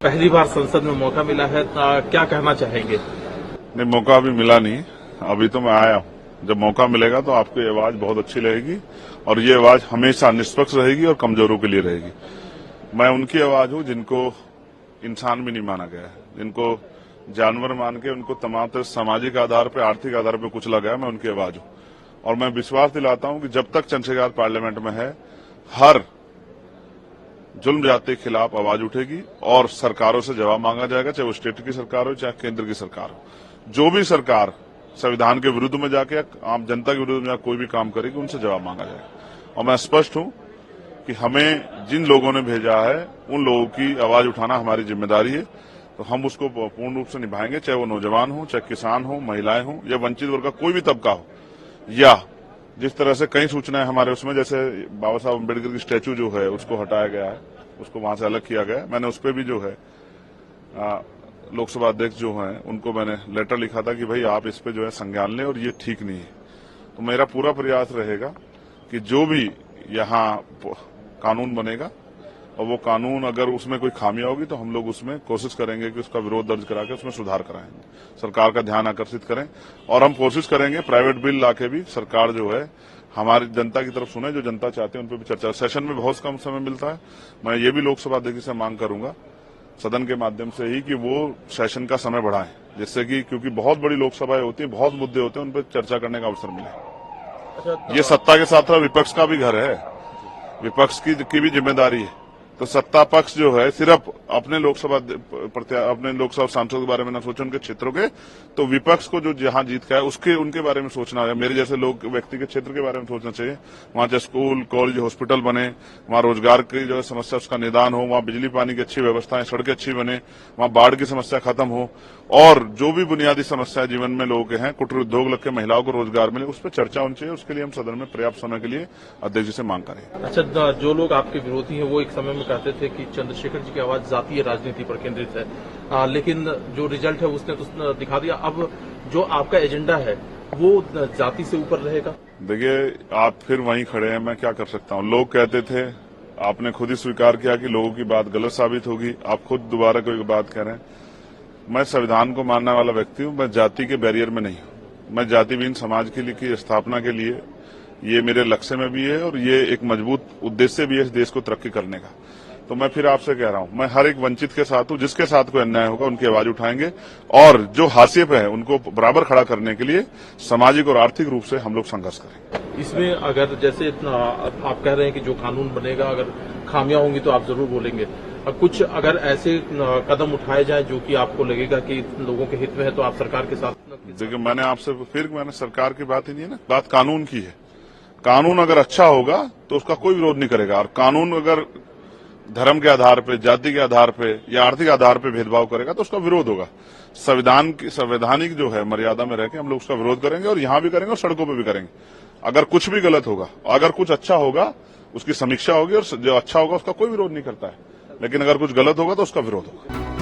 पहली बार संसद में मौका मिला है, क्या कहना चाहेंगे? नहीं, मौका अभी मिला नहीं, अभी तो मैं आया हूं। जब मौका मिलेगा तो आपकी आवाज बहुत अच्छी रहेगी और ये आवाज हमेशा निष्पक्ष रहेगी और कमजोरों के लिए रहेगी। मैं उनकी आवाज हूं जिनको इंसान भी नहीं माना गया है, जिनको जानवर मान के उनको तमाम तरह सामाजिक आधार पर, आर्थिक आधार पर कुचला गया। मैं उनकी आवाज हूं और मैं विश्वास दिलाता हूं कि जब तक चंद्रशेखर पार्लियामेंट में है, हर जुल्म जाति के खिलाफ आवाज उठेगी और सरकारों से जवाब मांगा जाएगा, चाहे वो स्टेट की सरकार हो चाहे केंद्र की सरकार हो। जो भी सरकार संविधान के विरुद्ध में जाके आम जनता के विरुद्ध में कोई भी काम करेगी, उनसे जवाब मांगा जाएगा। और मैं स्पष्ट हूं कि हमें जिन लोगों ने भेजा है उन लोगों की आवाज उठाना हमारी जिम्मेदारी है, तो हम उसको पूर्ण रूप से निभाएंगे, चाहे वो नौजवान हो, चाहे किसान हो, महिलाएं हो या वंचित वर्ग का कोई भी तबका हो। या जिस तरह से कई सूचनाएं हमारे उसमें, जैसे बाबा साहब अम्बेडकर की स्टैचू जो है उसको हटाया गया है, उसको वहां से अलग किया गया है। मैंने उस पर भी जो है लोकसभा अध्यक्ष जो हैं उनको मैंने लेटर लिखा था कि भाई आप इस पे जो है संज्ञान लें और ये ठीक नहीं है। तो मेरा पूरा प्रयास रहेगा कि जो भी यहाँ कानून बनेगा और वो कानून अगर उसमें कोई खामियां होगी तो हम लोग उसमें कोशिश करेंगे कि उसका विरोध दर्ज करा के उसमें सुधार कराएंगे, सरकार का ध्यान आकर्षित करें। और हम कोशिश करेंगे प्राइवेट बिल लाके भी सरकार जो है हमारी जनता की तरफ सुने, जो जनता चाहते हैं उन पर भी चर्चा। सेशन में बहुत कम समय मिलता है, मैं ये भी लोकसभा अध्यक्ष से मांग करूंगा सदन के माध्यम से ही कि वो सेशन का समय बढ़ाएं, जिससे कि क्योंकि बहुत बड़ी लोकसभाएं होती हैं, बहुत मुद्दे होते हैं, उन पर चर्चा करने का अवसर मिले। ये सत्ता के साथ विपक्ष का भी घर है, विपक्ष की भी जिम्मेदारी है। तो सत्ता पक्ष जो है सिर्फ अपने लोकसभा सांसदों के बारे में न सोचे, उनके क्षेत्रों के, तो विपक्ष को जो जहां जीत का है उसके उनके बारे में सोचना है। मेरे जैसे लोग व्यक्ति के क्षेत्र के बारे में सोचना चाहिए। वहां चाहे स्कूल, कॉलेज, हॉस्पिटल बने, वहां रोजगार की जो समस्या उसका निदान हो, वहां बिजली पानी की अच्छी व्यवस्थाएं, सड़कें अच्छी बने, वहां बाढ़ की समस्या खत्म हो और जो भी बुनियादी समस्या जीवन में लोगों के हैं, कुटीर उद्योग लग के महिलाओं को रोजगार मिले, उस पर चर्चा होनी चाहिए। उसके लिए हम सदन में पर्याप्त समय के लिए अध्यक्ष जी से मांग करें। अच्छा, जो लोग आपके विरोधी हैं वो एक समय में कहते थे कि चंद्रशेखर जी की आवाज जातीय राजनीति पर केंद्रित है, लेकिन जो रिजल्ट है उसने तो दिखा दिया। अब जो आपका एजेंडा है वो जाति से ऊपर रहेगा। देखिए, आप फिर वहीं खड़े हैं, मैं क्या कर सकता हूं। लोग कहते थे, आपने खुद ही स्वीकार किया कि लोगों की बात गलत साबित होगी, आप खुद दोबारा कोई बात कह रहे हैं। मैं संविधान को मानने वाला व्यक्ति हूं, मैं जाति के बैरियर में नहीं हूं। मैं जातिविहीन समाज के लिए की स्थापना के लिए, ये मेरे लक्ष्य में भी है और ये एक मजबूत उद्देश्य भी है इस देश को तरक्की करने का। तो मैं फिर आपसे कह रहा हूं, मैं हर एक वंचित के साथ हूं, जिसके साथ कोई अन्याय होगा उनकी आवाज उठाएंगे और जो हाशिए पे है उनको बराबर खड़ा करने के लिए सामाजिक और आर्थिक रूप से हम लोग संघर्ष करेंगे। इसमें अगर जैसे आप कह रहे हैं कि जो कानून बनेगा अगर खामियां होंगी तो आप जरूर बोलेंगे, कुछ अगर ऐसे कदम उठाए जाए जो कि आपको लगेगा कि लोगों के हित में है तो आप सरकार के साथ। देखिए, मैंने सरकार की बात ही नहीं है ना, बात कानून की है। कानून अगर अच्छा होगा तो उसका कोई विरोध नहीं करेगा, और कानून अगर धर्म के आधार पे, जाति के आधार पे या आर्थिक आधार पे भेदभाव करेगा तो उसका विरोध होगा। संवैधानिक जो है मर्यादा में रहकर हम लोग उसका विरोध करेंगे और यहां भी करेंगे और सड़कों पे भी करेंगे। अगर कुछ भी गलत होगा, अगर कुछ अच्छा होगा उसकी समीक्षा होगी और जो अच्छा होगा उसका कोई विरोध नहीं करता है, लेकिन अगर कुछ गलत होगा तो उसका विरोध होगा।